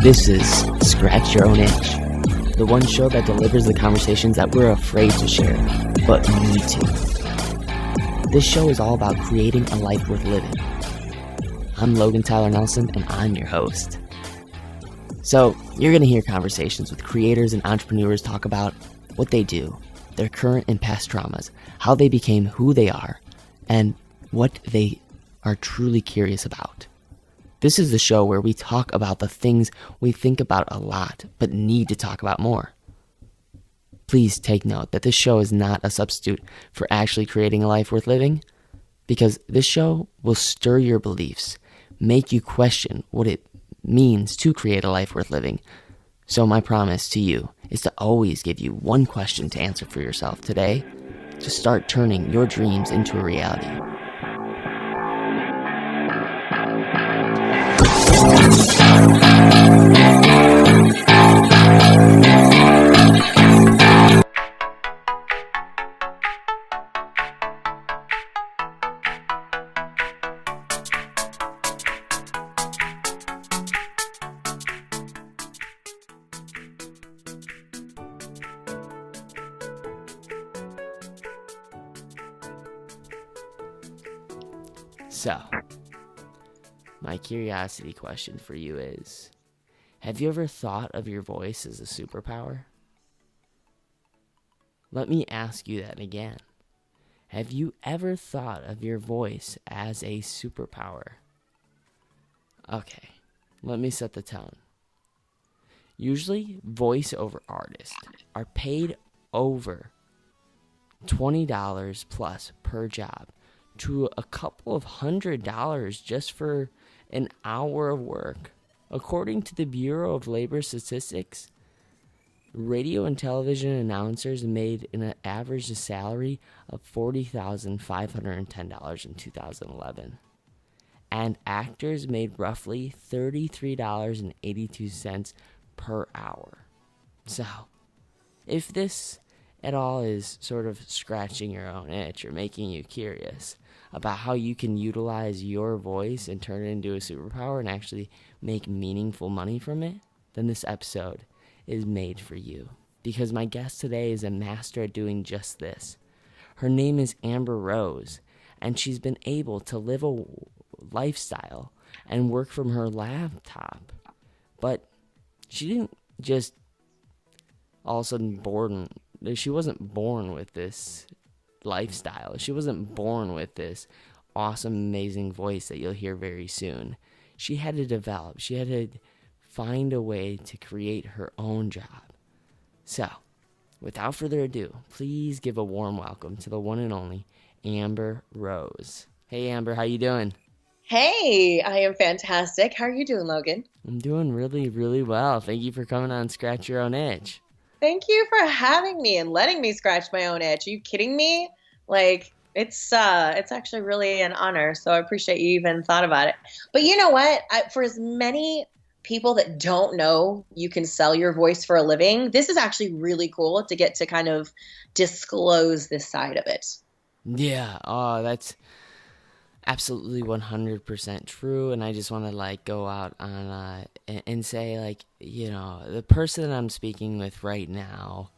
This is Scratch Your Own Itch, the one show that delivers the conversations that we're afraid to share, but need to. This show is all about creating a life worth living. I'm Logan Tyler Nelson, and I'm your host. So, you're going to hear conversations with creators and entrepreneurs talk about what they do, their current and past traumas, how they became who they are, and what they are truly curious about. This is the show where we talk about the things we think about a lot, but need to talk about more. Please take note that this show is not a substitute for actually creating a life worth living, because this show will stir your beliefs, make you question what it means to create a life worth living. So my promise to you is to always give you one question to answer for yourself today to start turning your dreams into a reality. So, my curiosity question for you is, have you ever thought of your voice as a superpower? Let me ask you that again. Have you ever thought of your voice as a superpower? Okay, let me set the tone. Usually, voiceover artists are paid over $20 plus per job to a couple of $100 just for an hour of work. According to the Bureau of Labor Statistics, radio and television announcers made an average salary of $40,510 in 2011. And actors made roughly $33.82 per hour. So, if this at all is sort of scratching your own itch or making you curious about how you can utilize your voice and turn it into a superpower and actually make meaningful money from it, then this episode is made for you. Because my guest today is a master at doing just this. Her name is Ambyr Rose, and she's been able to live a lifestyle and work from her laptop. But she didn't just all of a sudden she wasn't born with this lifestyle. She wasn't born with this awesome, amazing voice that you'll hear very soon. She had to develop. She had to find a way to create her own job. So, without further ado, please give a warm welcome to the one and only Ambyr Rose. Hey, Ambyr, how you doing? Hey, I am fantastic. How are you doing, Logan? I'm doing really, really well. Thank you for coming on Scratch Your Own Itch. Thank you for having me and letting me scratch my own itch. Are you kidding me? Like, it's actually really an honor, so I appreciate you even thought about it. But you know what? For as many people that don't know you can sell your voice for a living, this is actually really cool to get to kind of disclose this side of it. Yeah, that's absolutely 100% true, and I just want to go out on and say the person that I'm speaking with right now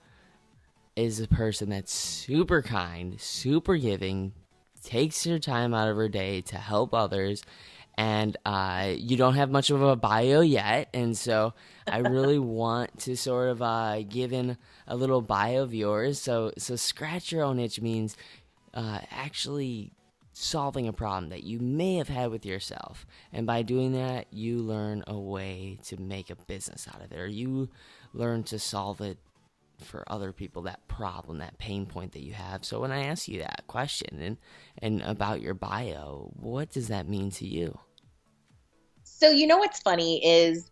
is a person that's super kind, super giving, takes her time out of her day to help others, and you don't have much of a bio yet, and so I really want to sort of give in a little bio of yours. So scratch your own itch means actually solving a problem that you may have had with yourself, and by doing that you learn a way to make a business out of it, or you learn to solve it for other people, that problem, that pain point that you have. So when I ask you that question and about your bio, what does that mean to you? So you know what's funny is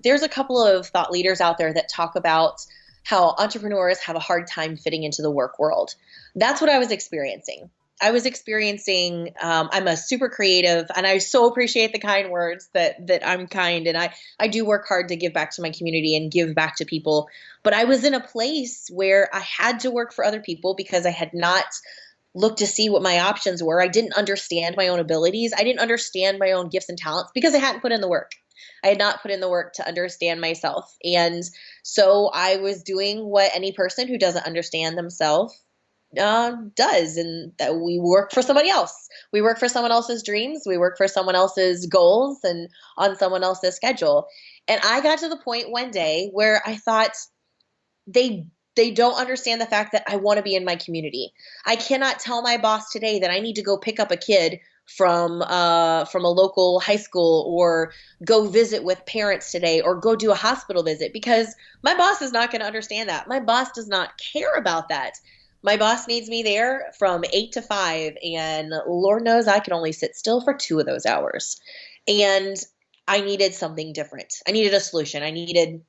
there's a couple of thought leaders out there that talk about how entrepreneurs have a hard time fitting into the work world. That's what I was experiencing. I'm a super creative, and I so appreciate the kind words that I'm kind, and I do work hard to give back to my community and give back to people. But I was in a place where I had to work for other people because I had not looked to see what my options were. I didn't understand my own abilities. I didn't understand my own gifts and talents because I hadn't put in the work. I had not put in the work to understand myself. And so I was doing what any person who doesn't understand themselves does, and that we work for somebody else. We work for someone else's dreams. We work for someone else's goals and on someone else's schedule. And I got to the point one day where I thought they don't understand the fact that I want to be in my community. I cannot tell my boss today that I need to go pick up a kid from a local high school, or go visit with parents today, or go do a hospital visit, because my boss is not going to understand that. My boss does not care about that. My boss needs me there from 8 to 5, and Lord knows I can only sit still for 2 of those hours. And I needed something different. I needed a solution. I needed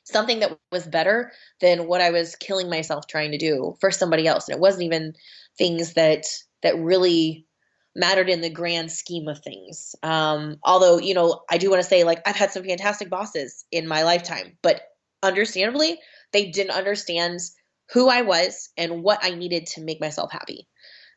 something that was better than what I was killing myself trying to do for somebody else. And it wasn't even things that really mattered in the grand scheme of things. Although, I do want to say, like, I've had some fantastic bosses in my lifetime, but understandably, they didn't understand who I was and what I needed to make myself happy.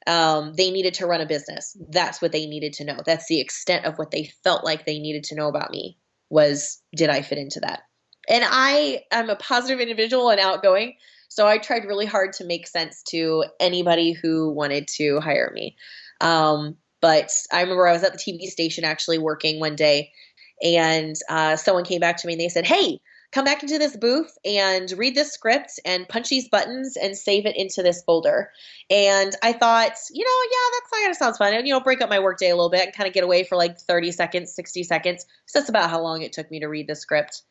They needed to run a business. That's what they needed to know. That's the extent of what they felt like they needed to know about me, was, did I fit into that? And I'm a positive individual and outgoing, so I tried really hard to make sense to anybody who wanted to hire me. But I remember I was at the TV station actually working one day, and someone came back to me and they said, "Hey, come back into this booth and read this script and punch these buttons and save it into this folder." And I thought, yeah, that kind of sounds fun. And, break up my workday a little bit and kind of get away for like 30 seconds, 60 seconds. So that's about how long it took me to read the script.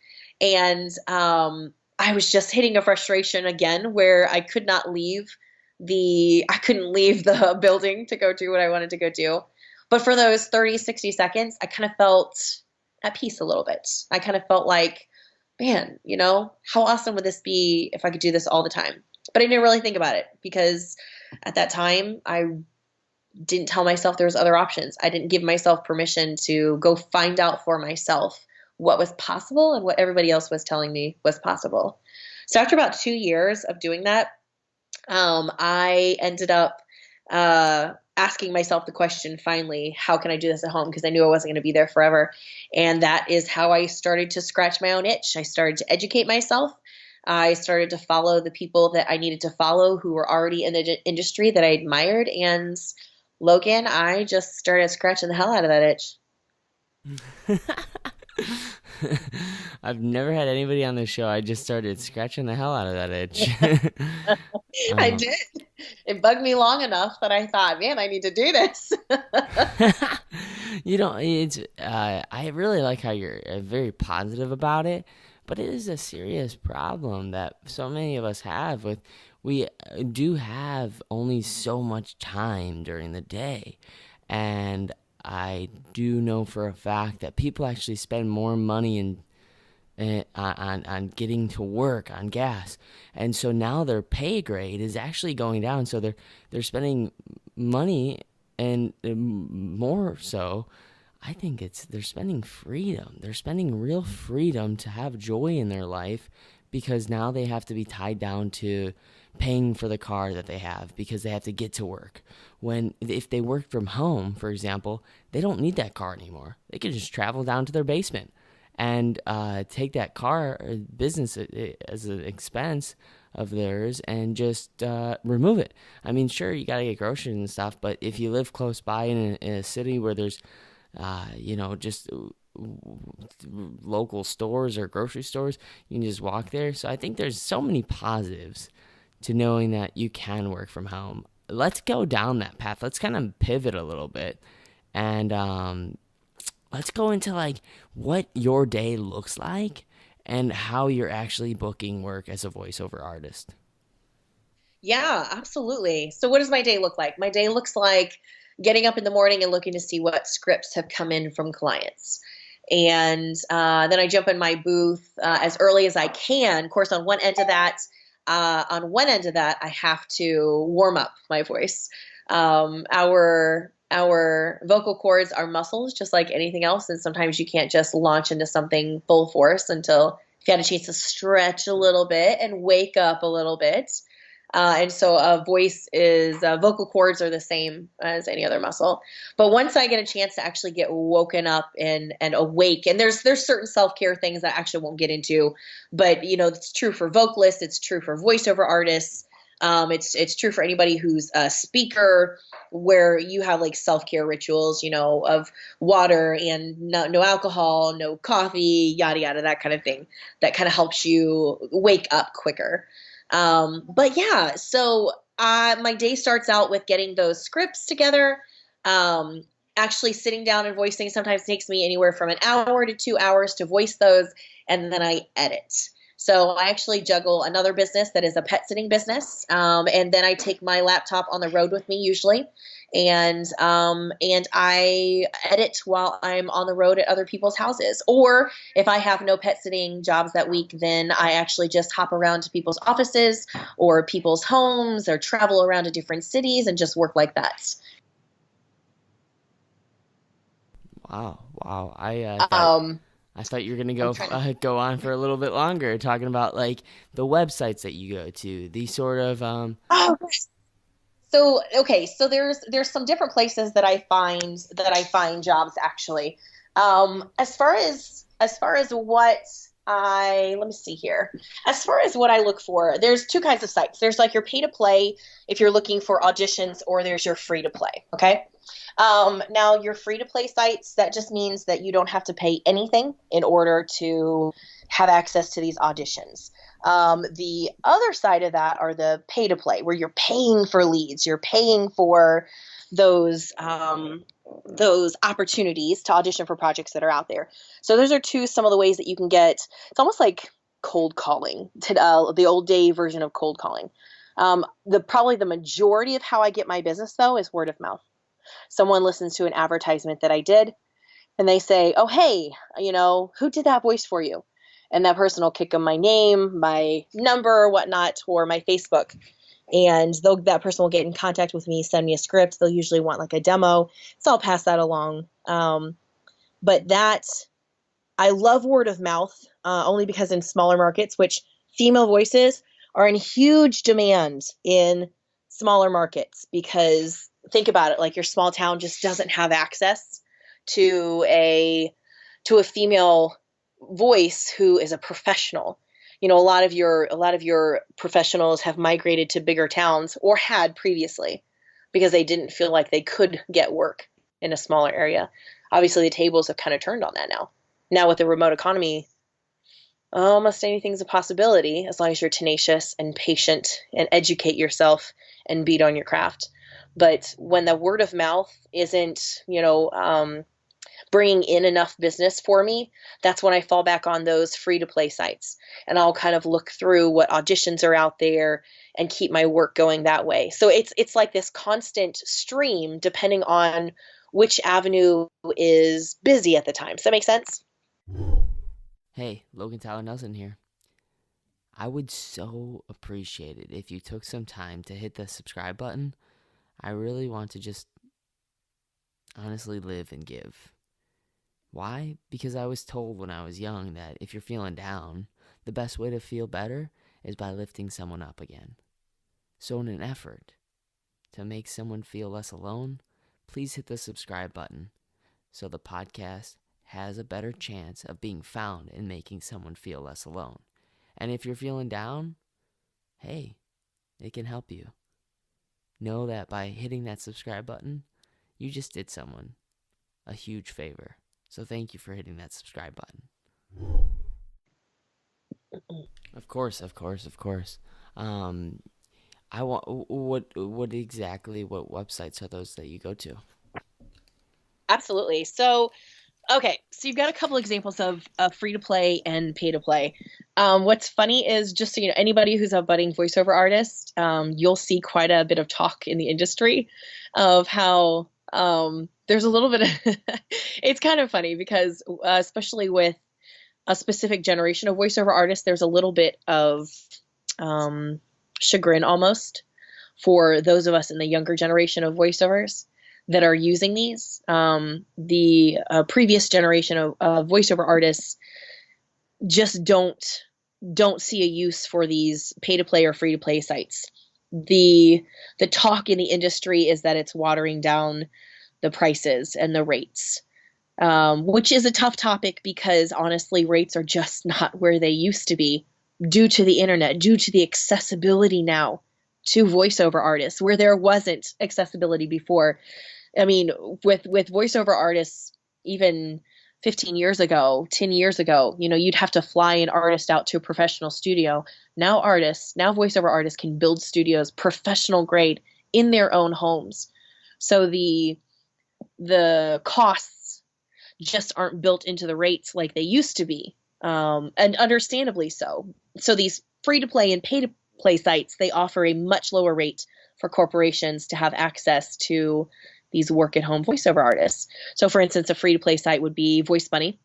And I was just hitting a frustration again where I couldn't leave the building to go do what I wanted to go do. But for those 30, 60 seconds, I kind of felt at peace a little bit. I kind of felt like, man, how awesome would this be if I could do this all the time? But I didn't really think about it, because at that time I didn't tell myself there was other options. I didn't give myself permission to go find out for myself what was possible and what everybody else was telling me was possible. So after about 2 years of doing that, I ended up asking myself the question, finally, how can I do this at home? Because I knew I wasn't going to be there forever. And that is how I started to scratch my own itch. I started to educate myself. I started to follow the people that I needed to follow who were already in the industry that I admired. And Logan, I just started scratching the hell out of that itch. I've never had anybody on the show. I just started scratching the hell out of that itch. I did. It bugged me long enough that I thought, man, I need to do this. I really like how you're very positive about it, but it is a serious problem that so many of us have with, we do have only so much time during the day. And I do know for a fact that people actually spend more money on getting to work, on gas, and so now their pay grade is actually going down. So they're spending money, and more so, I think they're spending freedom. They're spending real freedom to have joy in their life, because now they have to be tied down to paying for the car that they have because they have to get to work. When if they work from home, for example, they don't need that car anymore. They can just travel down to their basement and take that car business as an expense of theirs and just remove it. I mean, sure, you got to get groceries and stuff, but if you live close by in a city where there's, just local stores or grocery stores, you can just walk there. So I think there's so many positives to knowing that you can work from home. Let's go down that path. Let's kind of pivot a little bit, and let's go into like what your day looks like and how you're actually booking work as a voiceover artist. Yeah, absolutely. So what does my day look like? My day looks like getting up in the morning and looking to see what scripts have come in from clients. And then I jump in my booth as early as I can. Of course, on one end of that, I have to warm up my voice. Our vocal cords are muscles, just like anything else, and sometimes you can't just launch into something full force until you've had a chance to stretch a little bit and wake up a little bit. And so a voice is vocal cords are the same as any other muscle. But once I get a chance to actually get woken up and awake, and there's certain self-care things that I actually won't get into, but it's true for vocalists, it's true for voiceover artists. It's true for anybody who's a speaker, where you have like self-care rituals, of water and no alcohol, no coffee, yada yada, that kind of thing, that kind of helps you wake up quicker. But yeah, so my day starts out with getting those scripts together. Um, Actually sitting down and voicing sometimes takes me anywhere from an hour to 2 hours to voice those, and then I edit. So I actually juggle another business that is a pet sitting business, and then I take my laptop on the road with me usually, and I edit while I'm on the road at other people's houses. Or if I have no pet sitting jobs that week, then I actually just hop around to people's offices or people's homes, or travel around to different cities and just work like that. Wow, wow. Um, I thought you were gonna I'm go trying to. go on for a little bit longer, talking about like the websites that you go to, the sort of Oh, so okay, so there's some different places that I find jobs actually. As far as what I let me see here. As far as what I look for, there's two kinds of sites. There's like your pay to play if you're looking for auditions, or there's your free to play. Okay. Now your free to play sites, that just means that you don't have to pay anything in order to have access to these auditions. The other side of that are the pay to play, where you're paying for leads, you're paying for those opportunities to audition for projects that are out there. So those are some of the ways that you can get. It's almost like cold calling, the old day version of cold calling. Probably the majority of how I get my business though is word of mouth. Someone listens to an advertisement that I did, and they say, "Oh, hey, who did that voice for you?" And that person will kick them my name, my number, or whatnot, or my Facebook. And that person will get in contact with me, send me a script. They'll usually want like a demo. So I'll pass that along. But I love word of mouth, only because in smaller markets, which female voices are in huge demand in smaller markets, because think about it, like your small town just doesn't have access to a female voice who is a professional. A lot of your professionals have migrated to bigger towns, or had previously, because they didn't feel like they could get work in a smaller area. Obviously, the tables have kind of turned on that now. Now with the remote economy, almost anything's a possibility, as long as you're tenacious and patient and educate yourself and beat on your craft. But when the word of mouth isn't, bringing in enough business for me, that's when I fall back on those free to play sites. And I'll kind of look through what auditions are out there and keep my work going that way. So it's like this constant stream, depending on which avenue is busy at the time. Does that make sense? hey, Logan Tyler Nelson here. I would so appreciate it if you took some time to hit the subscribe button. I really want to just honestly live and give. Why? Because I was told when I was young that if you're feeling down, the best way to feel better is by lifting someone up again. So in an effort to make someone feel less alone, please hit the subscribe button so the podcast has a better chance of being found and making someone feel less alone. And if you're feeling down, hey, it can help you. Know that by hitting that subscribe button, you just did someone a huge favor. So thank you for hitting that subscribe button. Of course, of course, of course. I want what websites are those that you go to? Absolutely. So, okay, so you've got a couple examples of free to play and pay to play. What's funny is, just so you know, anybody who's a budding voiceover artist, you'll see quite a bit of talk in the industry of how there's a little bit of it's kind of funny because especially with a specific generation of voiceover artists, there's a little bit of chagrin almost for those of us in the younger generation of voiceovers that are using these. The previous generation of voiceover artists just don't see a use for these pay to play or free to play sites. the talk in the industry is that it's watering down the prices and the rates, which is a tough topic because honestly, rates are just not where they used to be due to the internet, due to the accessibility now to voiceover artists where there wasn't accessibility before. I mean, with voiceover artists, even 15 years ago, 10 years ago, you'd have to fly an artist out to a professional studio. Now voiceover artists can build studios professional grade in their own homes. So the costs just aren't built into the rates like they used to be. And understandably so. So these free to play and pay to play sites, they offer a much lower rate for corporations to have access to these work at home voiceover artists. So for instance, a free to play site would be Voice Bunny.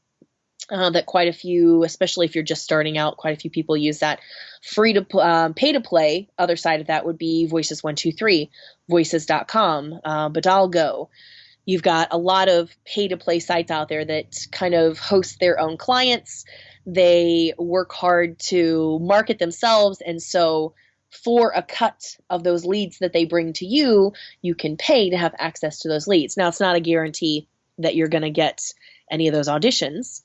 That quite a few, especially if you're just starting out, quite a few people use that. Free to pay to play, other side of that would be Voices123, Voices.com, Badalgo. You've got a lot of pay to play sites out there that kind of host their own clients. They work hard to market themselves, and so for a cut of those leads that they bring to you, you can pay to have access to those leads. Now, it's not a guarantee that you're going to get any of those auditions.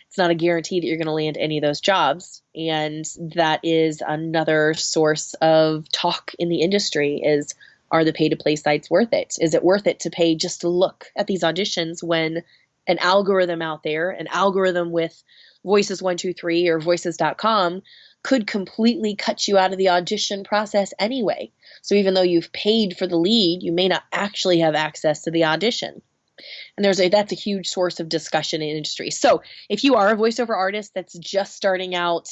It's not a guarantee that you're going to land any of those jobs. And that is another source of talk in the industry is, are the pay-to-play sites worth it? Is it worth it to pay just to look at these auditions when an algorithm out there, an algorithm with Voices123 or Voices.com could completely cut you out of the audition process anyway. So even though you've paid for the lead, you may not actually have access to the audition. And that's a huge source of discussion in the industry. So if you are a voiceover artist that's just starting out,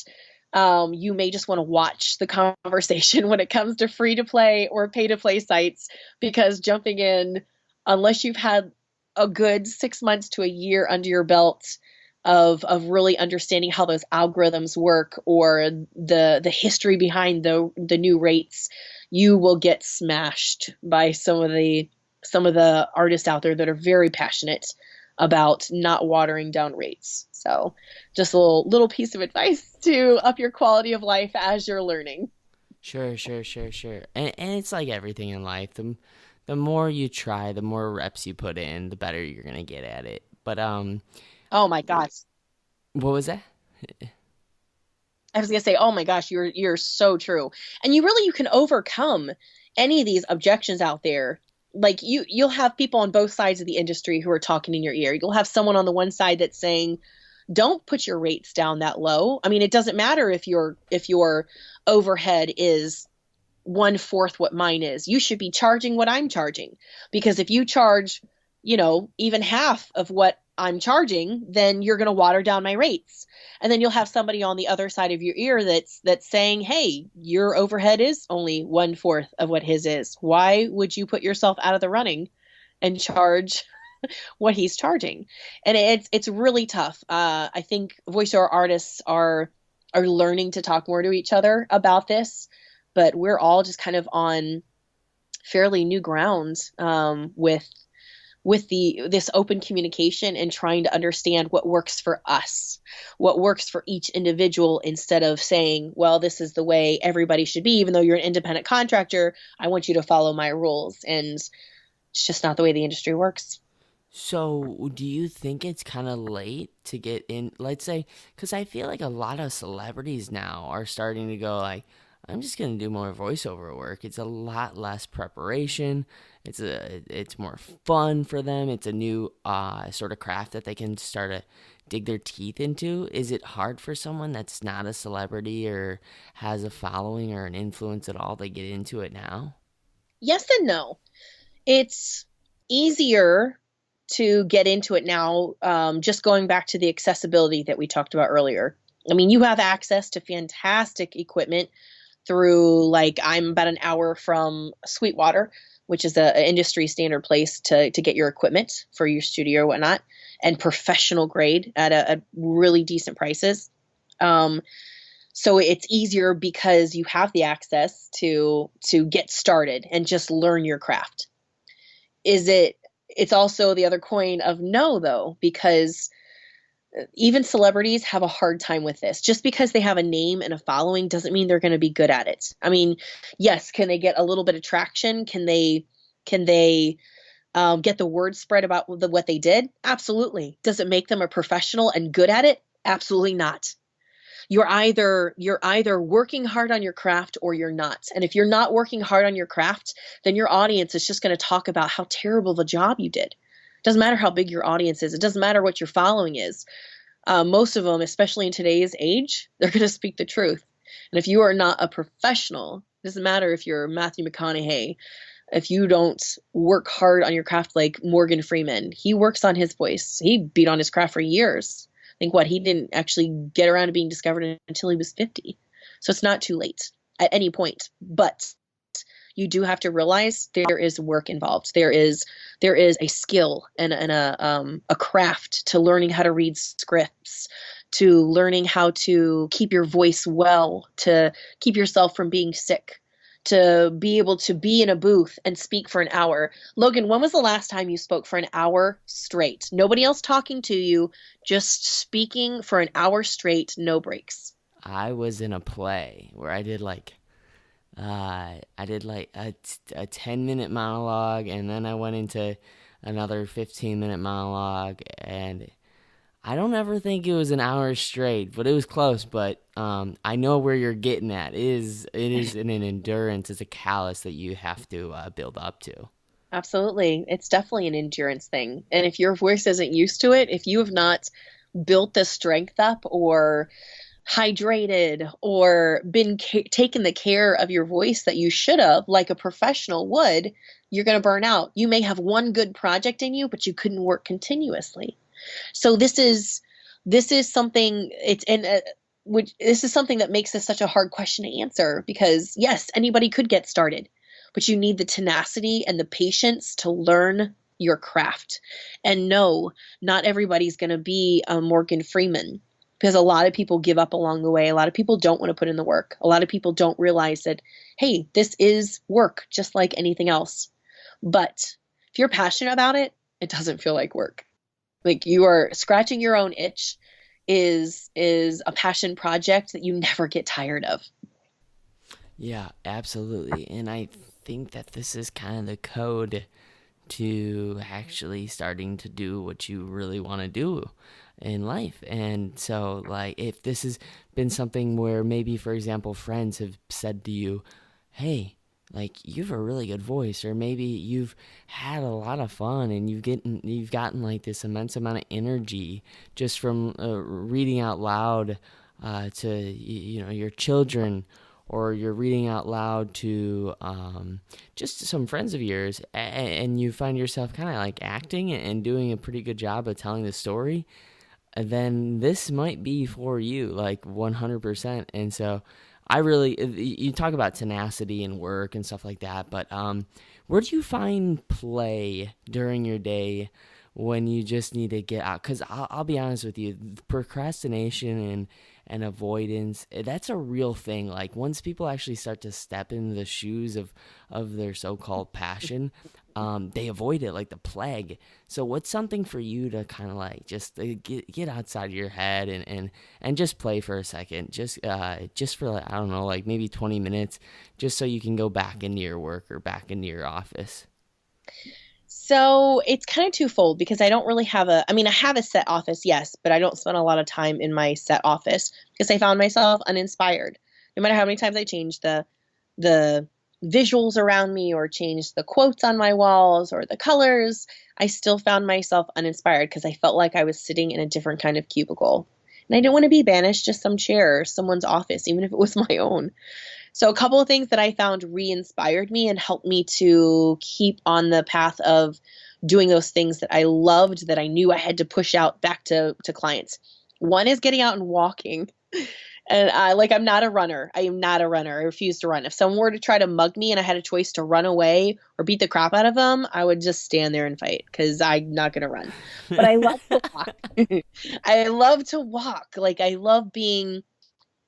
you may just want to watch the conversation when it comes to free to play or pay to play sites, because jumping in, unless you've had a good 6 months to a year under your belt of really understanding how those algorithms work or the history behind the new rates, you will get smashed by some of the artists out there that are very passionate about not watering down rates. So just a little piece of advice to up your quality of life as you're learning. Sure. And it's like everything in life. The more you try, the more reps you put in, the better you're going to get at it. But oh my gosh. What was that? I was going to say, oh my gosh, you're so true. And you can overcome any of these objections out there. Like you'll have people on both sides of the industry who are talking in your ear. You'll have someone on the one side that's saying, don't put your rates down that low. I mean, it doesn't matter if your overhead is 1/4 what mine is. You should be charging what I'm charging, because if you charge, even half of what I'm charging, then you're going to water down my rates. And then you'll have somebody on the other side of your ear that's saying, hey, your overhead is only 1/4 of what his is. Why would you put yourself out of the running and charge what he's charging? And it's really tough. I think voiceover artists are learning to talk more to each other about this, but we're all just kind of on fairly new ground with this open communication and trying to understand what works for us, what works for each individual, instead of saying, well, this is the way everybody should be. Even though you're an independent contractor, I want you to follow my rules. And it's just not the way the industry works. So do you think it's kind of late to get in, let's say, because I feel like a lot of celebrities now are starting to go like, I'm just going to do more voiceover work. It's a lot less preparation. It's more fun for them. It's a new sort of craft that they can start to dig their teeth into. Is it hard for someone that's not a celebrity or has a following or an influence at all to get into it now? Yes and no. It's easier to get into it now, just going back to the accessibility that we talked about earlier. I mean, you have access to fantastic equipment through, like, I'm about an hour from Sweetwater, which is an industry standard place to get your equipment for your studio or whatnot, and professional grade at a really decent prices. So it's easier because you have the access to get started and just learn your craft. It's also the other coin of no, though, because even celebrities have a hard time with this. Just because they have a name and a following doesn't mean they're going to be good at it. I mean, yes, can they get a little bit of traction? Can they get the word spread about what they did? Absolutely. Does it make them a professional and good at it? Absolutely not. You're either working hard on your craft or you're not. And if you're not working hard on your craft, then your audience is just going to talk about how terrible of a job you did. It doesn't matter how big your audience is. It doesn't matter what your following is. Most of them, especially in today's age, they're going to speak the truth. And if you are not a professional, it doesn't matter if you're Matthew McConaughey, if you don't work hard on your craft like Morgan Freeman. He works on his voice. He beat on his craft for years. I think he didn't actually get around to being discovered until he was 50. So it's not too late at any point. But you do have to realize there is work involved. There is a skill and a craft to learning how to read scripts, to learning how to keep your voice well, to keep yourself from being sick, to be able to be in a booth and speak for an hour. Logan, when was the last time you spoke for an hour straight? Nobody else talking to you, just speaking for an hour straight, no breaks. I was in a play where I did like a 10-minute monologue, and then I went into another 15-minute monologue, and I don't ever think it was an hour straight, but it was close. But I know where you're getting at. It is an endurance, it's a callus that you have to build up to. Absolutely. It's definitely an endurance thing. And if your voice isn't used to it, if you have not built the strength up or hydrated or been taken the care of your voice that you should have, like a professional would, you're going to burn out. You may have one good project in you, but you couldn't work continuously. So this is something this is something that makes this such a hard question to answer, because yes, anybody could get started, but you need the tenacity and the patience to learn your craft. And no, not everybody's going to be a Morgan Freeman, because a lot of people give up along the way. A lot of people don't want to put in the work. A lot of people don't realize that, hey, this is work just like anything else. But if you're passionate about it, it doesn't feel like work. Like, you are scratching your own itch is a passion project that you never get tired of. Yeah, absolutely. And I think that this is kind of the code to actually starting to do what you really want to do in life. And so, like, if this has been something where maybe, for example, friends have said to you, hey, like, you have a really good voice, or maybe you've had a lot of fun and you've gotten like this immense amount of energy just from reading out loud to your children, or you're reading out loud to just some friends of yours, and you find yourself kind of like acting and doing a pretty good job of telling the story, then this might be for you, like 100%. And so I really, you talk about tenacity and work and stuff like that, but where do you find play during your day when you just need to get out? Because I'll be honest with you, procrastination and avoidance, that's a real thing. Like, once people actually start to step in the shoes of their so-called passion, they avoid it like the plague. So what's something for you to kind of like just get outside of your head and just play for a second, just for, like, I don't know, like maybe 20 minutes, just so you can go back into your work or back into your office? So it's kind of twofold, because I don't really have I have a set office, yes, but I don't spend a lot of time in my set office because I found myself uninspired. No matter how many times I changed the visuals around me or changed the quotes on my walls or the colors, I still found myself uninspired because I felt like I was sitting in a different kind of cubicle. And I didn't want to be banished to some chair or someone's office, even if it was my own. So a couple of things that I found re-inspired me and helped me to keep on the path of doing those things that I loved, that I knew I had to push out back to clients. One is getting out and walking. And I'm not a runner. I am not a runner. I refuse to run. If someone were to try to mug me and I had a choice to run away or beat the crap out of them, I would just stand there and fight, because I'm not going to run. But I love to walk. I love to walk. Like, I love being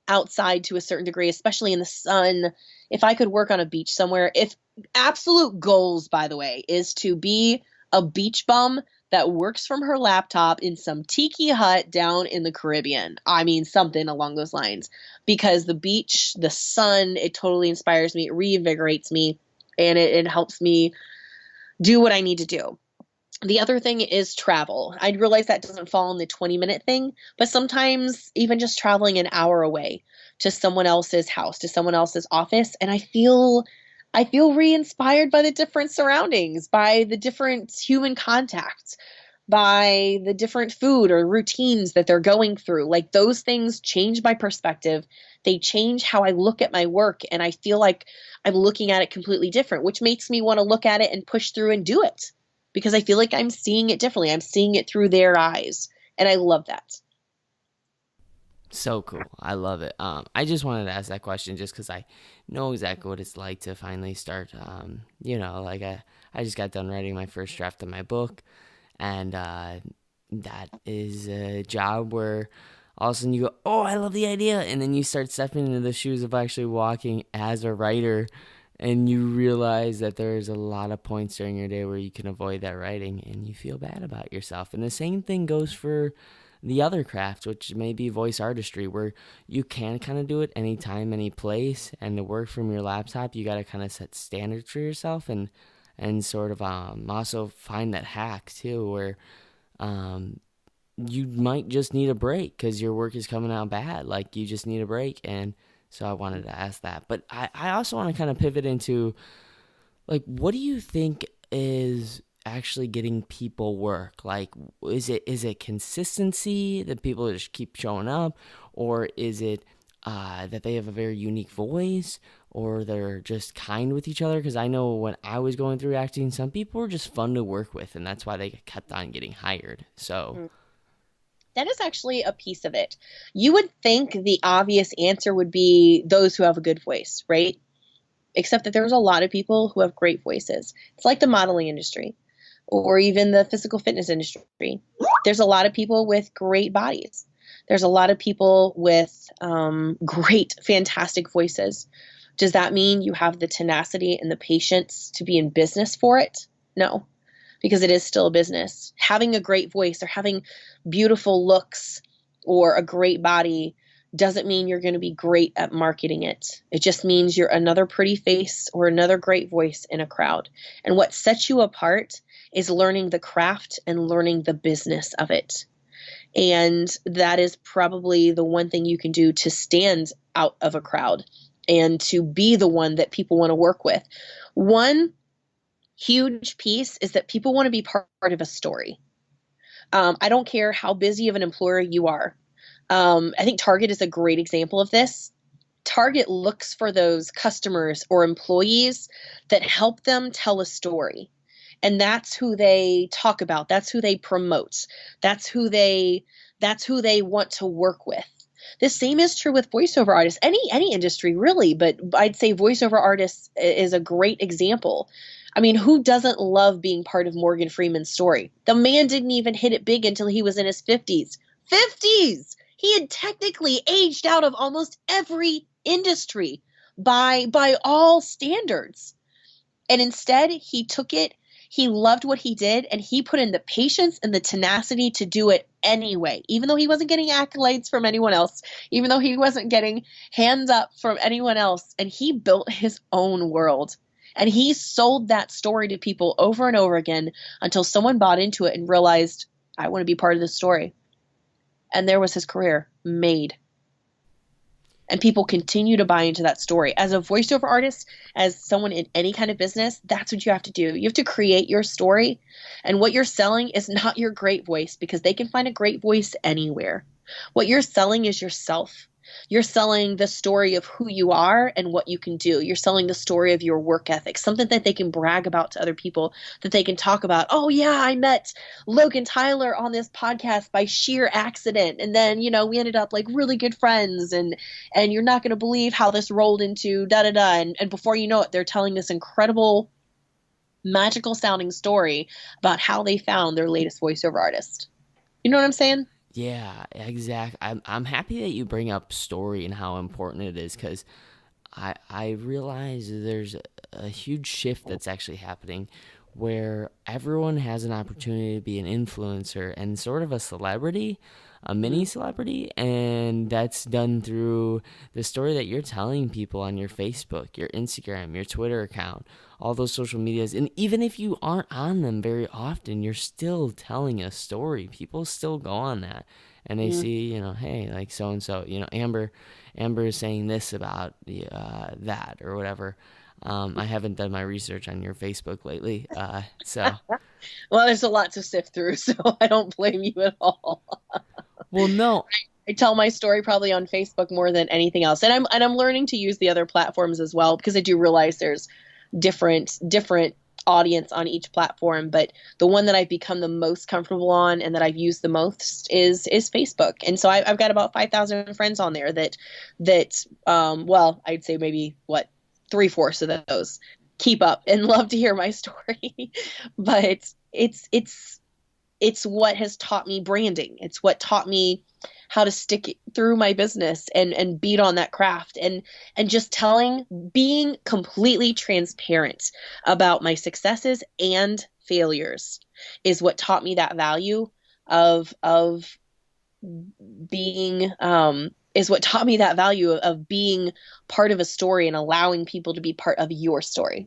outside to a certain degree, especially in the sun. If I could work on a beach somewhere, if absolute goals, by the way, is to be a beach bum that works from her laptop in some tiki hut down in the Caribbean. I mean, something along those lines. Because the beach, the sun, it totally inspires me, it reinvigorates me, and it helps me do what I need to do. The other thing is travel. I realize that doesn't fall in the 20-minute thing, but sometimes even just traveling an hour away to someone else's house, to someone else's office, and I feel re-inspired by the different surroundings, by the different human contacts, by the different food or routines that they're going through. Like those things change my perspective. They change how I look at my work, and I feel like I'm looking at it completely different, which makes me want to look at it and push through and do it because I feel like I'm seeing it differently. I'm seeing it through their eyes, and I love that. So cool. I love it. I just wanted to ask that question just because I know exactly what it's like to finally start. Like I just got done writing my first draft of my book, and that is a job where all of a sudden you go, oh, I love the idea, and then you start stepping into the shoes of actually walking as a writer, and you realize that there's a lot of points during your day where you can avoid that writing, and you feel bad about yourself. And the same thing goes for the other craft, which may be voice artistry, where you can kind of do it anytime, any place, and to work from your laptop, you got to kind of set standards for yourself and sort of also find that hack too, where you might just need a break because your work is coming out bad. Like you just need a break, and so I wanted to ask that. But I also want to kind of pivot into like, what do you think is actually getting people work? Like, is it consistency that people just keep showing up, or is it that they have a very unique voice, or they're just kind with each other? Because I know when I was going through acting, some people were just fun to work with, and that's why they kept on getting hired. So That is actually a piece of it. You would think the obvious answer would be those who have a good voice, right? Except that there's a lot of people who have great voices. It's like the modeling industry or even the physical fitness industry. There's a lot of people with great bodies. There's a lot of people with great, fantastic voices. Does that mean you have the tenacity and the patience to be in business for it? No, because it is still a business. Having a great voice or having beautiful looks or a great body doesn't mean you're going to be great at marketing it. It just means you're another pretty face or another great voice in a crowd. And what sets you apart is learning the craft and learning the business of it. And that is probably the one thing you can do to stand out of a crowd and to be the one that people want to work with. One huge piece is that people want to be part of a story. I don't care how busy of an employer you are. I think Target is a great example of this. Target looks for those customers or employees that help them tell a story. And that's who they talk about. That's who they promote. That's who they want to work with. The same is true with voiceover artists, any industry really, but I'd say voiceover artists is a great example. I mean, who doesn't love being part of Morgan Freeman's story? The man didn't even hit it big until he was in his 50s. 50s! He had technically aged out of almost every industry by all standards. And instead, he took it, he loved what he did, and he put in the patience and the tenacity to do it anyway, even though he wasn't getting accolades from anyone else, even though he wasn't getting hands up from anyone else, and he built his own world. And he sold that story to people over and over again until someone bought into it and realized, I want to be part of this story. And there was his career made. And people continue to buy into that story. As a voiceover artist, as someone in any kind of business, that's what you have to do. You have to create your story. And what you're selling is not your great voice, because they can find a great voice anywhere. What you're selling is yourself. You're selling the story of who you are and what you can do. You're selling the story of your work ethic, something that they can brag about to other people, that they can talk about. Oh yeah, I met Logan Tyler on this podcast by sheer accident. And then, we ended up like really good friends, and you're not going to believe how this rolled into da-da-da. And before you know it, they're telling this incredible, magical sounding story about how they found their latest voiceover artist. You know what I'm saying? yeah, exactly. I'm happy that you bring up story and how important it is, because I realize there's a huge shift that's actually happening where everyone has an opportunity to be an influencer and sort of a celebrity, a mini celebrity, and that's done through the story that you're telling people on your Facebook, your Instagram, your Twitter account, all those social medias. And even if you aren't on them very often, you're still telling a story. People still go on that and they see, hey, like so and so, Amber is saying this about that or whatever. I haven't done my research on your Facebook lately, so. Well, there's a lot to sift through, so I don't blame you at all. Well, no. I tell my story probably on Facebook more than anything else, and I'm learning to use the other platforms as well, because I do realize there's different audience on each platform, but the one that I've become the most comfortable on and that I've used the most is Facebook. And so I've got about 5,000 friends on there that well, I'd say maybe 3/4 of those keep up and love to hear my story. But it's what has taught me branding. It's what taught me how to stick through my business and beat on that craft, and just being completely transparent about my successes and failures is what taught me that value of being being part of a story and allowing people to be part of your story.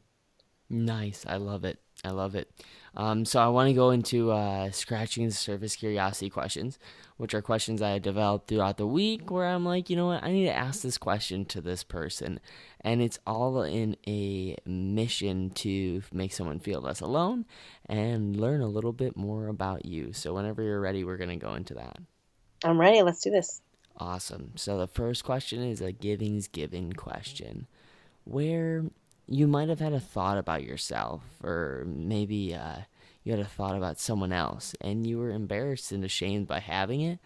Nice. I love it. So I want to go into scratching the surface curiosity questions, which are questions I developed throughout the week where I'm like, you know what, I need to ask this question to this person. And it's all in a mission to make someone feel less alone and learn a little bit more about you. So whenever you're ready, we're going to go into that. I'm ready. Let's do this. Awesome. So the first question is a giving's given question, where you might have had a thought about yourself, or maybe you had a thought about someone else, and you were embarrassed and ashamed by having it,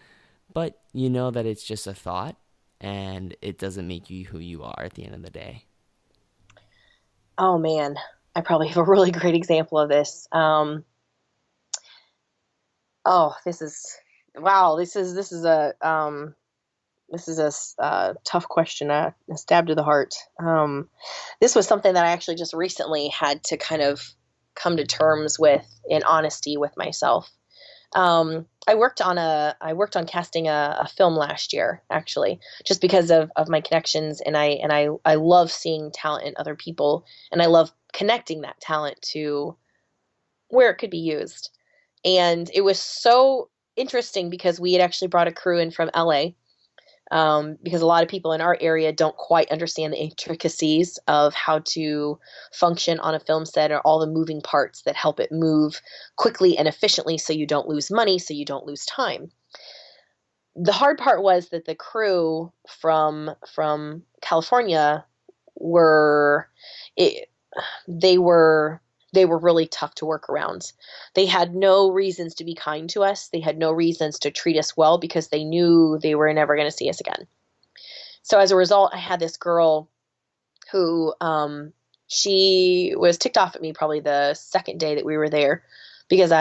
but you know that it's just a thought, and it doesn't make you who you are at the end of the day. Oh man, I probably have a really great example of this. This is wow. This is a tough question, a stab to the heart. This was something that I actually just recently had to kind of come to terms with in honesty with myself. I worked on casting a film last year, actually, just because of my connections, and I love seeing talent in other people, and I love connecting that talent to where it could be used. And it was so interesting because we had actually brought a crew in from LA, because a lot of people in our area don't quite understand the intricacies of how to function on a film set, or all the moving parts that help it move quickly and efficiently so you don't lose money, so you don't lose time. The hard part was that the crew from California were it, they were they were really tough to work around. They had no reasons to be kind to us. They had no reasons to treat us well, because they knew they were never going to see us again. So as a result, I had this girl who she was ticked off at me probably the second day that we were there, because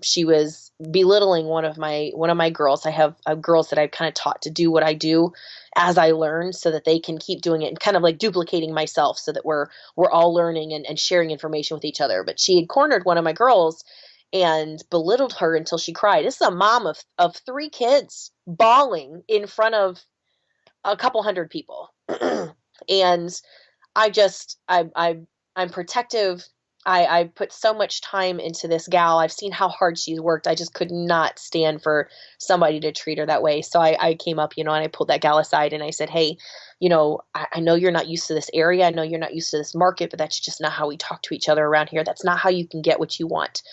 she was belittling one of my girls. I have girls that I've kind of taught to do what I do as I learn, so that they can keep doing it, and kind of like duplicating myself, so that we're all learning and sharing information with each other. But she had cornered one of my girls and belittled her until she cried. This is a mom of 3 kids bawling in front of a couple hundred people. And I'm protective. I put so much time into this gal. I've seen how hard she's worked. I just could not stand for somebody to treat her that way. So I came up, and I pulled that gal aside and I said, hey, I know you're not used to this area. I know you're not used to this market, but that's just not how we talk to each other around here. That's not how you can get what you want.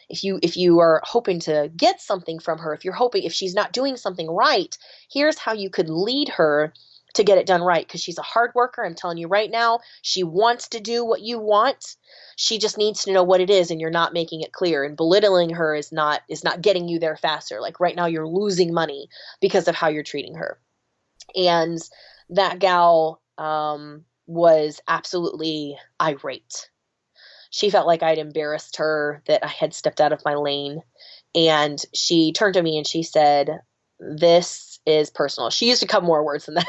If you are hoping to get something from her, if she's not doing something right, here's how you could lead her to get it done right, because she's a hard worker. I'm telling you right now, she wants to do what you want. She just needs to know what it is, and you're not making it clear. And belittling her is not getting you there faster. Like right now, you're losing money because of how you're treating her. And that gal was absolutely irate. She felt like I'd embarrassed her, that I had stepped out of my lane. And she turned to me and she said, "This is personal." She used a couple more words than that.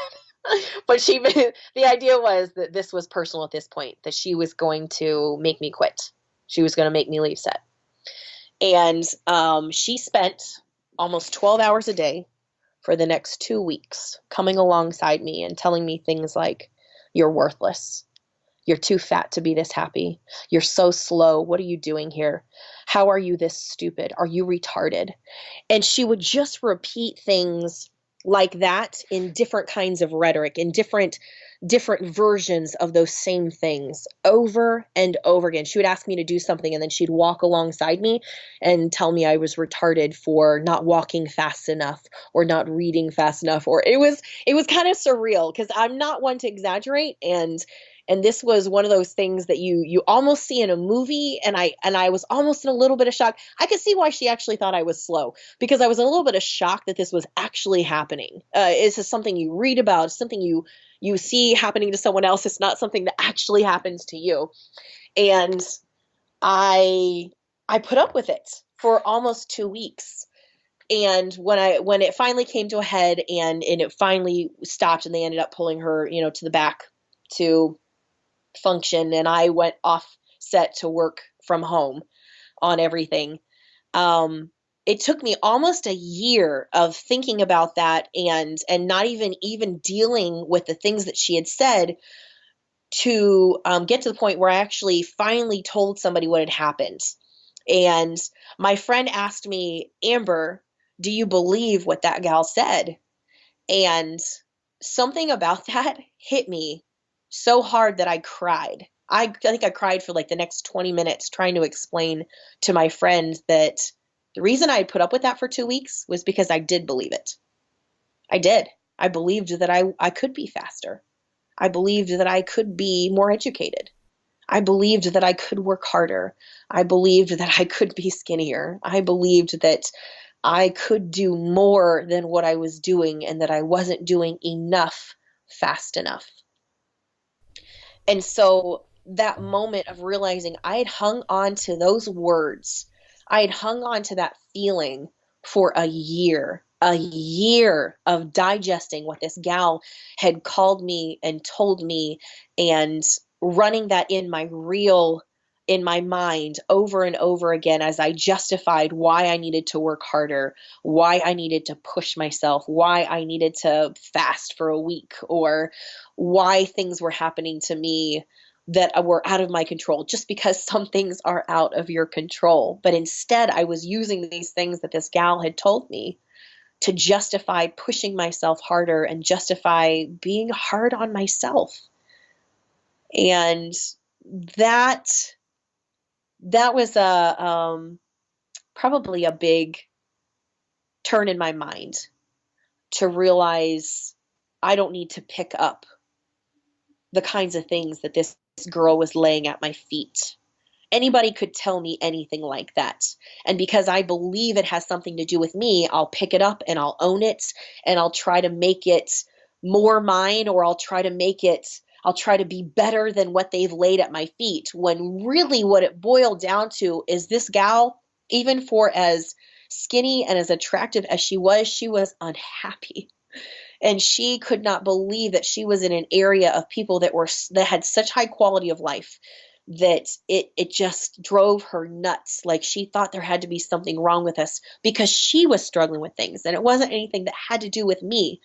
But the idea was that this was personal at this point, that she was going to make me quit. She was going to make me leave set. And she spent almost 12 hours a day for the next 2 weeks coming alongside me and telling me things like, "You're worthless. You're too fat to be this happy. You're so slow. What are you doing here? How are you this stupid? Are you retarded?" And she would just repeat things like that in different kinds of rhetoric, in different versions of those same things over and over again. She would ask me to do something and then she'd walk alongside me and tell me I was retarded for not walking fast enough or not reading fast enough. Or it was kind of surreal because I'm not one to exaggerate, and this was one of those things that you almost see in a movie, and I was almost in a little bit of shock. I could see why she actually thought I was slow, because I was in a little bit of shock that this was actually happening. This is something you read about, it's something you see happening to someone else. It's not something that actually happens to you. And I put up with it for almost 2 weeks. And when it finally came to a head, and it finally stopped, and they ended up pulling her, to the back to function, and I went off set to work from home on everything. It took me almost a year of thinking about that, and not even dealing with the things that she had said, to get to the point where I actually finally told somebody what had happened. And my friend asked me, "Amber, do you believe what that gal said?" And something about that hit me so hard that I cried. I think I cried for like the next 20 minutes trying to explain to my friend that the reason I had put up with that for 2 weeks was because I did believe it. I did. I believed that I could be faster. I believed that I could be more educated. I believed that I could work harder. I believed that I could be skinnier. I believed that I could do more than what I was doing, and that I wasn't doing enough fast enough. And so that moment of realizing I had hung on to those words, I had hung on to that feeling for a year of digesting what this gal had called me and told me, and running that in my mind over and over again as I justified why I needed to work harder, why I needed to push myself, why I needed to fast for a week, or why things were happening to me that were out of my control, just because some things are out of your control. But instead, I was using these things that this gal had told me to justify pushing myself harder and justify being hard on myself. And that that was probably a big turn in my mind, to realize I don't need to pick up the kinds of things that this girl was laying at my feet. Anybody could tell me anything like that. And because I believe it has something to do with me, I'll pick it up and I'll own it, and I'll try to make it more mine, or I'll try to be better than what they've laid at my feet. When really what it boiled down to is this gal, even for as skinny and as attractive as she was unhappy. And she could not believe that she was in an area of people that had such high quality of life that it just drove her nuts. Like, she thought there had to be something wrong with us because she was struggling with things, and it wasn't anything that had to do with me.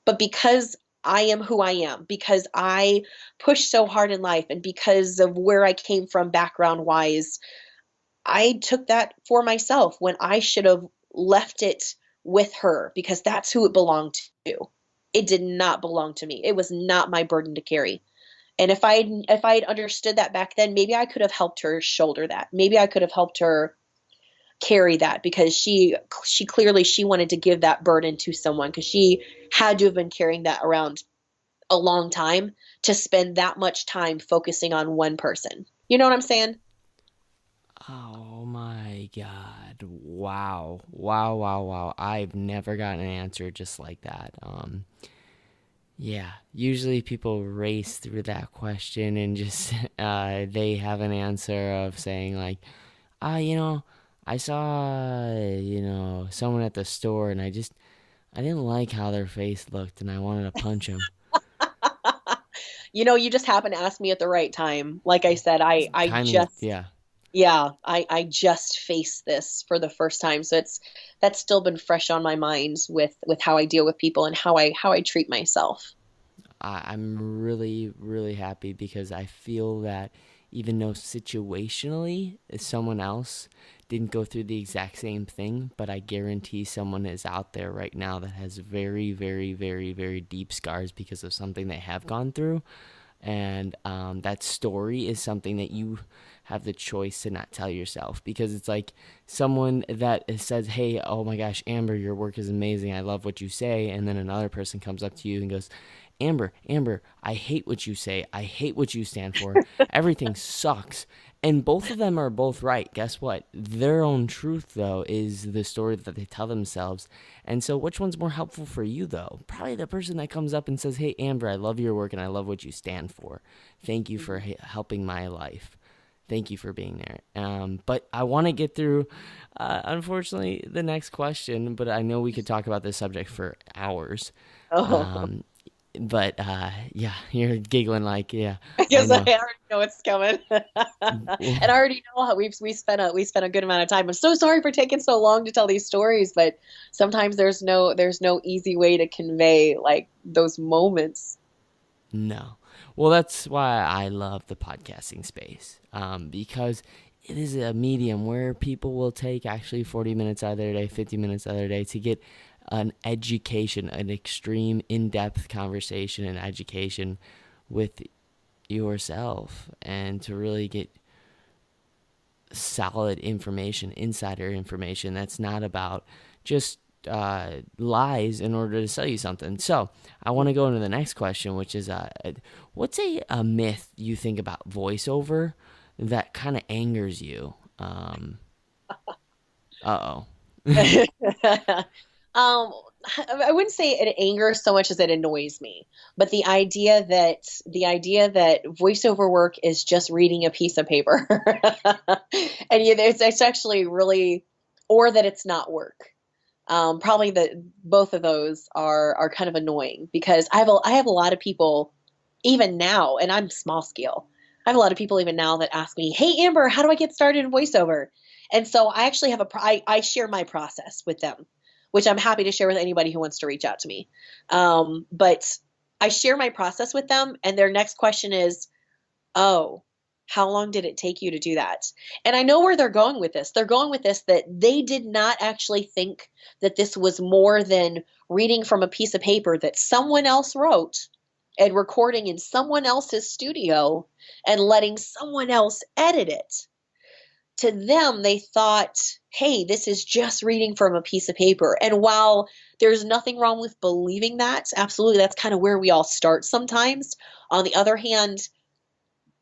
But because I am who I am, because I pushed so hard in life, and because of where I came from background wise, I took that for myself when I should have left it with her, because that's who it belonged to. It did not belong to me. It was not my burden to carry. And if I had understood that back then, maybe I could have helped her shoulder that. Maybe I could have helped her carry that, because she clearly she wanted to give that burden to someone, because she had to have been carrying that around a long time to spend that much time focusing on one person. You know what I'm saying? Oh my God. Wow. Wow, wow, wow. I've never gotten an answer just like that. Yeah, usually people race through that question and just they have an answer of saying like, you know, I saw, someone at the store and I didn't like how their face looked and I wanted to punch him. You just happened to ask me at the right time. Like I said, I Timing, just, yeah. yeah, I just faced this for the first time. So that's still been fresh on my mind with how I deal with people and how I treat myself. I'm really, really happy because I feel that even though situationally someone else didn't go through the exact same thing, but I guarantee someone is out there right now that has very, very, very, very deep scars because of something they have gone through. And that story is something that you have the choice to not tell yourself, because it's like someone that says, hey, oh my gosh, Amber, your work is amazing, I love what you say, and then another person comes up to you and goes, Amber, I hate what you say, I hate what you stand for, everything sucks. And both of them are both right. Guess what? Their own truth, though, is the story that they tell themselves. And so, which one's more helpful for you, though? Probably the person that comes up and says, hey, Amber, I love your work and I love what you stand for. Thank you for helping my life. Thank you for being there. But I want to get through, unfortunately, the next question. But I know we could talk about this subject for hours. Oh, Um, but yeah, you're giggling like, yeah, I because I know. already know it's coming, and I already know how we spent a good amount of time. I'm so sorry for taking so long to tell these stories, but sometimes there's no easy way to convey like those moments. No. Well, that's why I love the podcasting space, because it is a medium where people will take actually 40 minutes out of their day, 50 minutes out of their day to get an education, an extreme in-depth conversation and education with yourself, and to really get solid information, insider information that's not about just lies in order to sell you something. So I want to go into the next question, which is what's a myth you think about voiceover that kind of angers you? Uh-oh. Um, I wouldn't say it angers so much as it annoys me. But the idea that voiceover work is just reading a piece of paper, and it's actually really, or that it's not work. Probably the both of those are kind of annoying because I have a lot of people even now, and I'm small scale. I have a lot of people even now that ask me, "Hey Amber, how do I get started in voiceover?" And so I actually I share my process with them, which I'm happy to share with anybody who wants to reach out to me. But I share my process with them, and their next question is, "Oh, how long did it take you to do that?" And I know where they're going with this. They're going with this that they did not actually think that this was more than reading from a piece of paper that someone else wrote and recording in someone else's studio and letting someone else edit it. To them, they thought, hey, this is just reading from a piece of paper. And while there's nothing wrong with believing that, absolutely, that's kind of where we all start sometimes. On the other hand,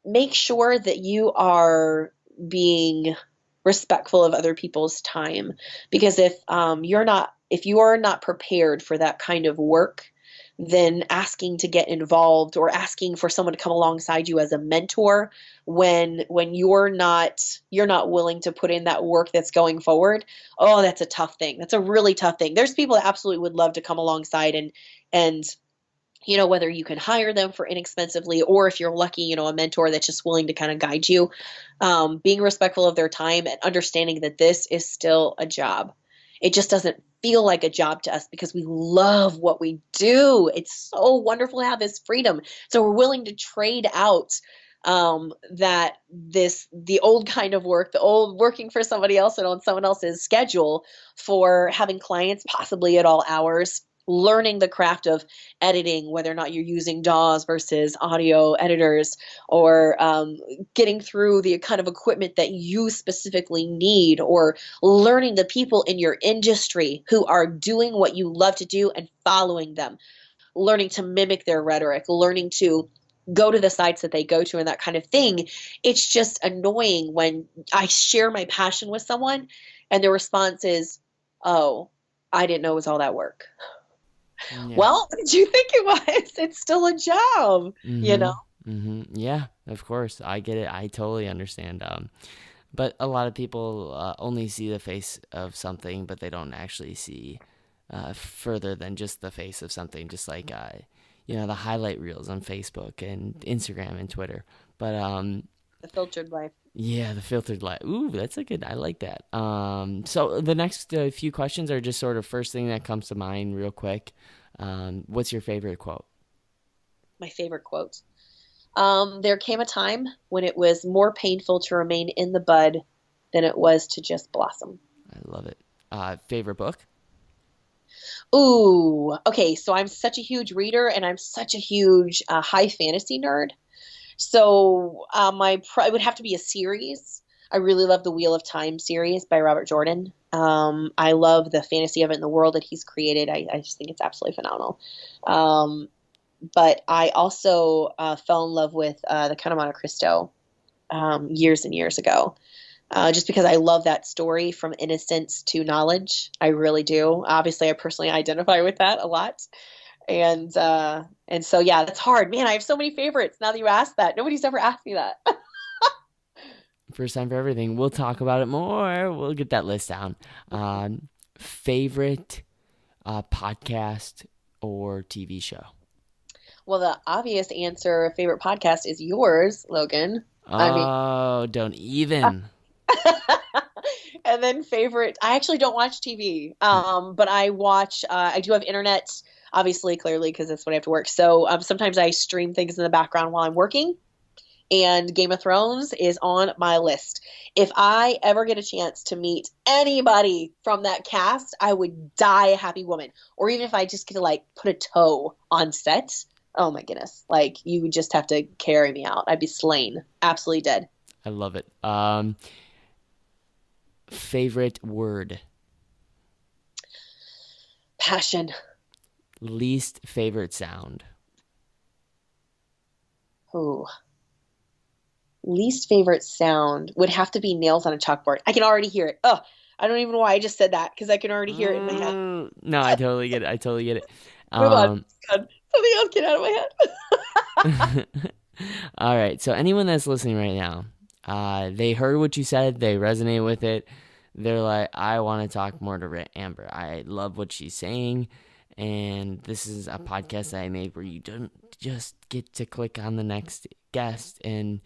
make sure that you are being respectful of other people's time, because if you are not prepared for that kind of work, then asking to get involved or asking for someone to come alongside you as a mentor when you're not willing to put in that work that's going forward. Oh, that's a tough thing. That's a really tough thing. There's people that absolutely would love to come alongside and whether you can hire them for inexpensively, or if you're lucky, a mentor that's just willing to kind of guide you. Being respectful of their time and understanding that this is still a job. It just doesn't feel like a job to us because we love what we do. It's so wonderful to have this freedom. So we're willing to trade out the old kind of work, the old working for somebody else and on someone else's schedule, for having clients possibly at all hours, learning the craft of editing, whether or not you're using DAWs versus audio editors, or getting through the kind of equipment that you specifically need, or learning the people in your industry who are doing what you love to do and following them, learning to mimic their rhetoric, learning to go to the sites that they go to and that kind of thing. It's just annoying when I share my passion with someone and their response is, oh, I didn't know it was all that work. Yeah. Well, what did you think it was? It's still a job, you know? Yeah, of course. I get it. I totally understand. But a lot of people only see the face of something, but they don't actually see further than just the face of something. Just like the highlight reels on Facebook and Instagram and Twitter. But The filtered life. yeah, the filtered light. Ooh, that's a good. I like that. So the next few questions are just sort of first thing that comes to mind, real quick. What's your favorite quote? My favorite quote. There came a time when it was more painful to remain in the bud than it was to just blossom. I love it. Favorite book? Ooh, okay. So I'm such a huge reader, and I'm such a huge high fantasy nerd. So it would have to be a series. I really love the Wheel of Time series by Robert Jordan. I love the fantasy of it and the world that he's created. I just think it's absolutely phenomenal. But I also fell in love with the Count of Monte Cristo years and years ago. Just because I love that story from innocence to knowledge. I really do. Obviously, I personally identify with that a lot. And so yeah, that's hard. Man, I have so many favorites now that you asked that. Nobody's ever asked me that. First time for everything. We'll talk about it more. We'll get that list down. Favorite podcast or TV show? Well, the obvious answer, favorite podcast, is yours, Logan. Oh, don't even. And then favorite, I actually don't watch TV, but I do have internet, obviously, clearly, because that's what I have to work. So sometimes I stream things in the background while I'm working, and Game of Thrones is on my list. If I ever get a chance to meet anybody from that cast, I would die a happy woman. Or even if I just get to like put a toe on set, oh my goodness, like you would just have to carry me out. I'd be slain, absolutely dead. I love it. Favorite word? Passion. Least favorite sound? Ooh. Least favorite sound would have to be nails on a chalkboard. I can already hear it. Oh, I don't even know why I just said that because I can already hear it in my head. No, I totally get it. Move on. Something else get out of my head. All right. So anyone that's listening right now, they heard what you said. They resonate with it. They're like, I want to talk more to Amber. I love what she's saying. And this is a podcast that I made where you don't just get to click on the next guest and,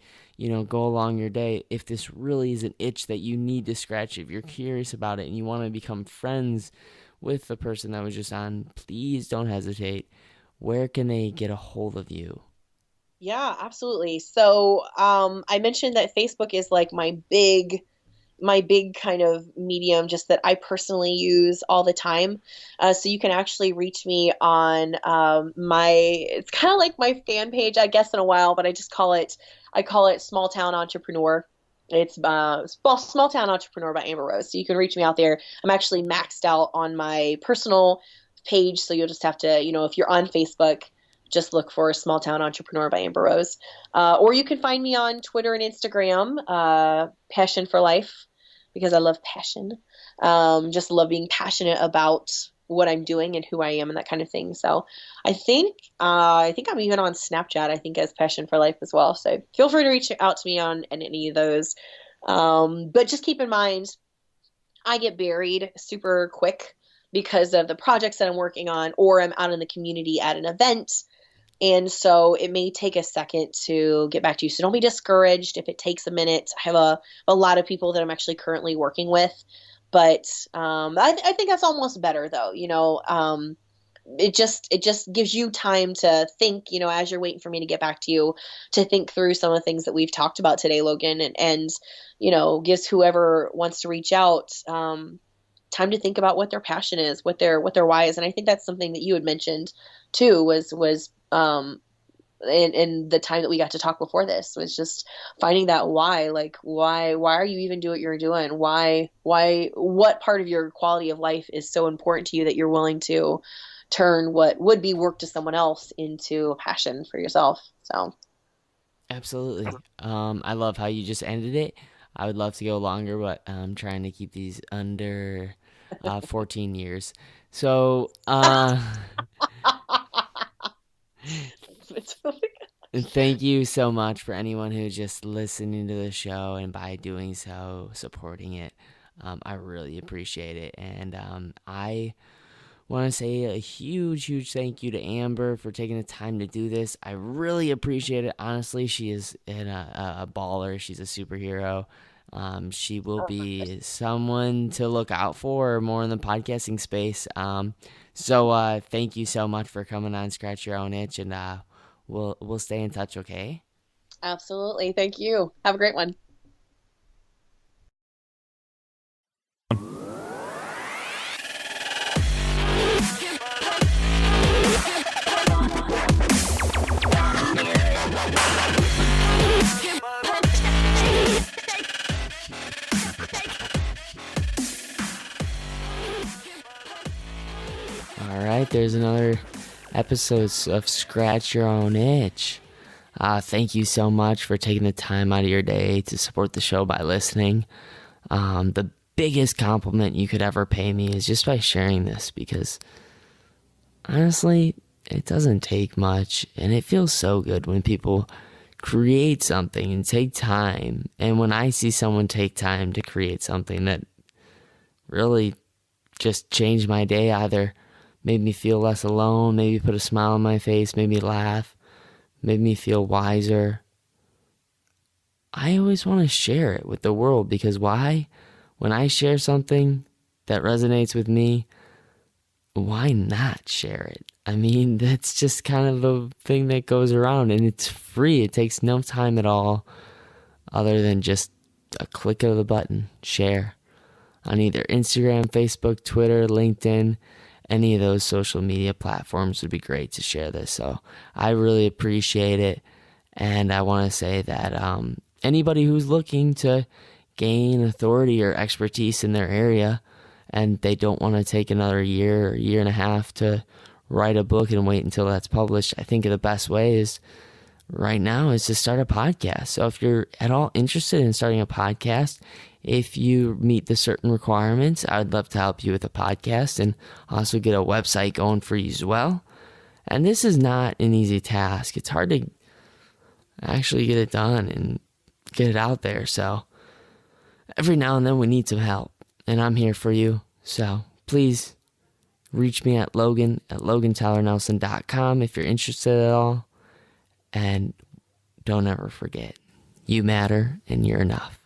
go along your day. If this really is an itch that you need to scratch, if you're curious about it and you want to become friends with the person that was just on, please don't hesitate. Where can they get a hold of you? Yeah, absolutely. So I mentioned that Facebook is like my big kind of medium, just that I personally use all the time. So you can actually reach me on it's kind of like my fan page, I guess, in a while, but I call it Small Town Entrepreneur. It's Small Town Entrepreneur by Ambyr Rose. So you can reach me out there. I'm actually maxed out on my personal page. So you'll just have to, if you're on Facebook, just look for Small Town Entrepreneur by Ambyr Rose. Or you can find me on Twitter and Instagram, Passion for Life, because I love passion. Just love being passionate about what I'm doing and who I am and that kind of thing. So I think I'm even on Snapchat, I think, as Passion for Life as well. So feel free to reach out to me on any of those. But just keep in mind, I get buried super quick because of the projects that I'm working on, or I'm out in the community at an event. And so it may take a second to get back to you. So don't be discouraged if it takes a minute. I have a lot of people that I'm actually currently working with, but I think that's almost better though. It just gives you time to think, as you're waiting for me to get back to you, to think through some of the things that we've talked about today, Logan, and gives whoever wants to reach out time to think about what their passion is, what their why is. And I think that's something that you had mentioned too, was in the time that we got to talk before this, was just finding that why. Like why are you even doing what you're doing? Why what part of your quality of life is so important to you that you're willing to turn what would be work to someone else into a passion for yourself? So absolutely. I love how you just ended it. I would love to go longer, but I'm trying to keep these under 14 years. So thank you so much for anyone who's just listening to the show, and by doing so, supporting it. I really appreciate it. And I want to say a huge thank you to Amber for taking the time to do this. I really appreciate it. Honestly, she is a baller. She's a superhero. She will be someone to look out for more in the podcasting space. So thank you so much for coming on Scratch Your Own Itch, and we'll stay in touch, okay? Absolutely. Thank you. Have a great one. All right, there's another episode of Scratch Your Own Itch. Thank you so much for taking the time out of your day to support the show by listening. The biggest compliment you could ever pay me is just by sharing this, because honestly, it doesn't take much, and it feels so good when people create something and take time. And when I see someone take time to create something that really just changed my day, either made me feel less alone, maybe put a smile on my face, made me laugh, made me feel wiser, I always want to share it with the world. Because why? When I share something that resonates with me, why not share it? I mean, that's just kind of the thing that goes around, and it's free. It takes no time at all other than just a click of the button, share, on either Instagram, Facebook, Twitter, LinkedIn. Any of those social media platforms would be great to share this. So I really appreciate it. And I want to say that anybody who's looking to gain authority or expertise in their area, and they don't want to take another year or year and a half to write a book and wait until that's published, I think the best way is right now is to start a podcast. So if you're at all interested in starting a podcast, if you meet the certain requirements, I would love to help you with a podcast and also get a website going for you as well. And this is not an easy task. It's hard to actually get it done and get it out there. So every now and then we need some help, and I'm here for you. So please reach me at Logan at LoganTylerNelson.com if you're interested at all. And don't ever forget, you matter and you're enough.